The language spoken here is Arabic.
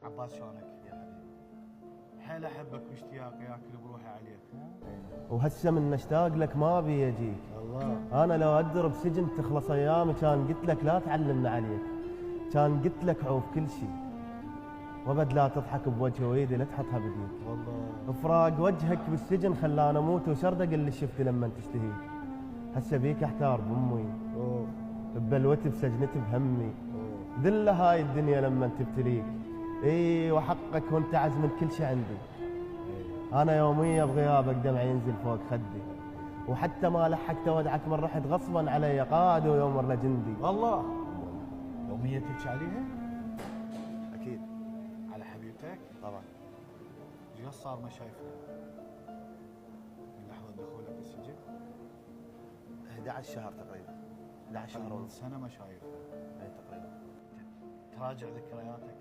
عباس شلونك يا حبيبي؟ حيل احبك واشتياق ياكل بروحي عليك. وهسه من اشتاق لك ما ابي اجيك. الله. انا لو ادر بسجن تخلص ايامي كان قلت لك لا تعلمنا عليك، كان قلت لك عوف كل شيء، وابد لا تضحك بوجه وايدي لا تحطها بديك. والله. فراق وجهك بالسجن خلاني اموت وشردق اللي شفت لما تشتهيك. هسه بيك احتار بامي، ببلوتي بسجنتي بهمي، ذله هاي الدنيا لما تبتليك. اي وحقك وانت عز من كل شي عندي. انا يوميا بغيابك دمعي ينزل فوق خدي، وحتى ما لحقت ودعك من رحت غصبا علي قائد ويوم مره جندي. والله. يومية تبكي عليها؟ اكيد. على حبيبتك؟ طبعا. ايش صار ما شايفها؟ من لحظة دخولك السجن؟ 11 شهر تقريبا. 11 شهر من ونص. سنة ما شايفها. اي تقريبا. تراجع ذكرياتك